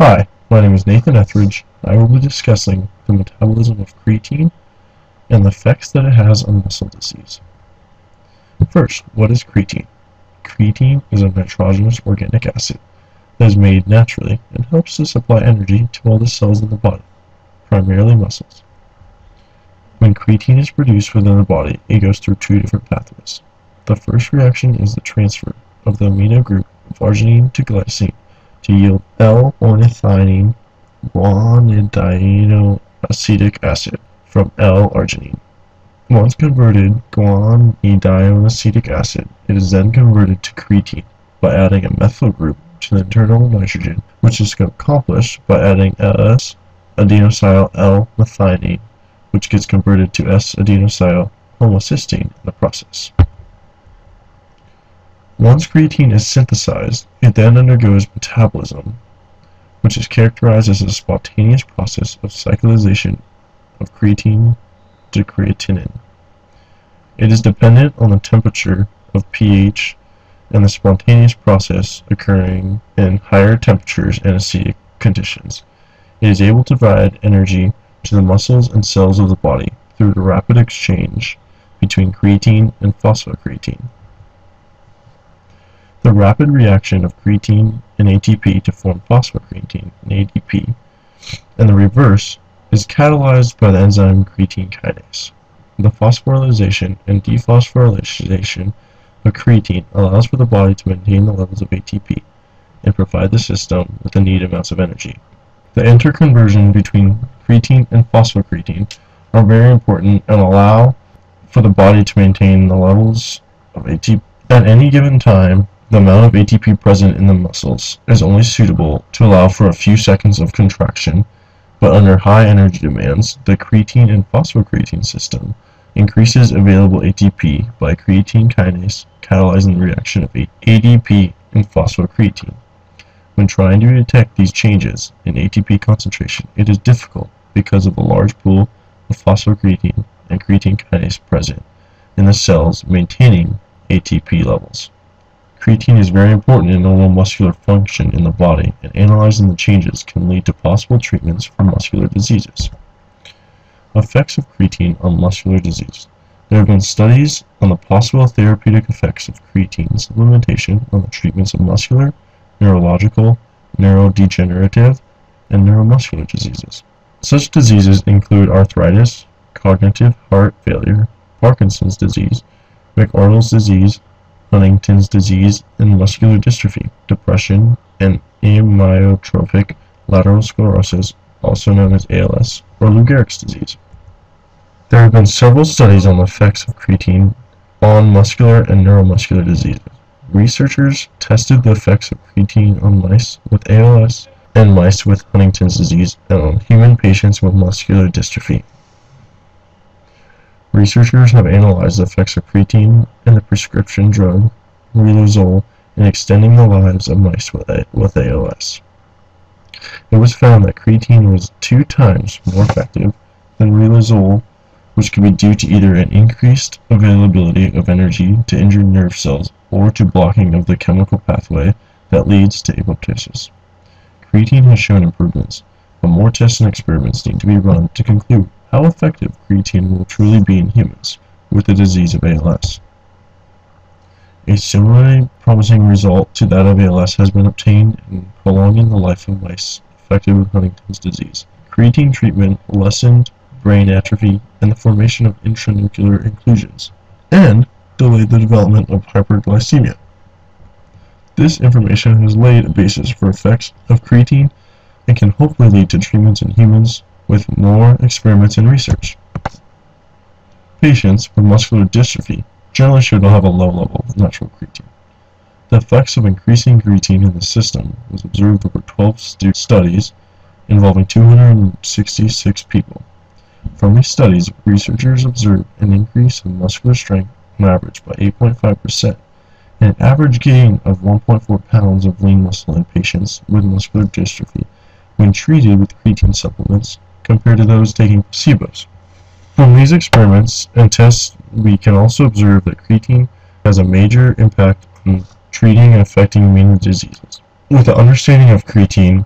Hi, my name is Nathan Etheridge. I will be discussing the metabolism of creatine and the effects that it has on muscle disease. First, what is creatine? Creatine is a nitrogenous organic acid that is made naturally and helps to supply energy to all the cells in the body, primarily muscles. When creatine is produced within the body, it goes through two different pathways. The first reaction is the transfer of the amino group of arginine to glycine to yield L-ornithine guanidinoacetic acid from L-arginine. Once converted guanidinoacetic acid, it is then converted to creatine by adding a methyl group to the internal nitrogen, which is accomplished by adding S-adenosyl L-methionine, which gets converted to S-adenosyl homocysteine in the process. Once creatine is synthesized, it then undergoes metabolism, which is characterized as a spontaneous process of cyclization of creatine to creatinine. It is dependent on the temperature of pH and the spontaneous process occurring in higher temperatures and acidic conditions. It is able to provide energy to the muscles and cells of the body through the rapid exchange between creatine and phosphocreatine. The rapid reaction of creatine and ATP to form phosphocreatine and ADP, and the reverse, is catalyzed by the enzyme creatine kinase. The phosphorylation and dephosphorylation of creatine allows for the body to maintain the levels of ATP and provide the system with the needed amounts of energy. The interconversion between creatine and phosphocreatine are very important and allow for the body to maintain the levels of ATP at any given time. The amount of ATP present in the muscles is only suitable to allow for a few seconds of contraction, but under high energy demands, the creatine and phosphocreatine system increases available ATP by creatine kinase catalyzing the reaction of ADP and phosphocreatine. When trying to detect these changes in ATP concentration, it is difficult because of the large pool of phosphocreatine and creatine kinase present in the cells maintaining ATP levels. Creatine is very important in normal muscular function in the body, and analyzing the changes can lead to possible treatments for muscular diseases. Effects of creatine on muscular disease. There have been studies on the possible therapeutic effects of creatine supplementation on the treatments of muscular, neurological, neurodegenerative, and neuromuscular diseases. Such diseases include arthritis, cognitive heart failure, Parkinson's disease, McArdle's disease, Huntington's disease, and muscular dystrophy, depression, and amyotrophic lateral sclerosis, also known as ALS, or Lou Gehrig's disease. There have been several studies on the effects of creatine on muscular and neuromuscular diseases. Researchers tested the effects of creatine on mice with ALS and mice with Huntington's disease and on human patients with muscular dystrophy. Researchers have analyzed the effects of creatine and the prescription drug riluzole in extending the lives of mice with ALS. It was found that creatine was 2 times more effective than riluzole, which could be due to either an increased availability of energy to injured nerve cells or to blocking of the chemical pathway that leads to apoptosis. Creatine has shown improvements, but more tests and experiments need to be run to conclude how effective creatine will truly be in humans with the disease of ALS. A similarly promising result to that of ALS has been obtained in prolonging the life of mice affected with Huntington's disease. Creatine treatment lessened brain atrophy and the formation of intranuclear inclusions, and delayed the development of hyperglycemia. This information has laid a basis for effects of creatine and can hopefully lead to treatments in humans with more experiments and research. Patients with muscular dystrophy generally should have a low level of natural creatine. The effects of increasing creatine in the system was observed over 12 studies involving 266 people. From these studies, researchers observed an increase in muscular strength on average by 8.5% and an average gain of 1.4 pounds of lean muscle in patients with muscular dystrophy when treated with creatine supplements compared to those taking placebos. From these experiments and tests, we can also observe that creatine has a major impact on treating and affecting many diseases. With the understanding of creatine,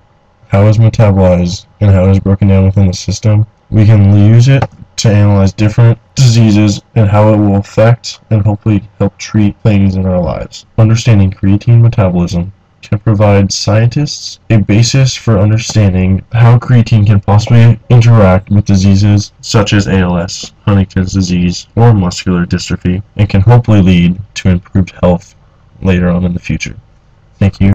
how it's metabolized and how it's broken down within the system, we can use it to analyze different diseases and how it will affect and hopefully help treat things in our lives. Understanding creatine metabolism can provide scientists a basis for understanding how creatine can possibly interact with diseases such as ALS, Huntington's disease, or muscular dystrophy, and can hopefully lead to improved health later on in the future. Thank you.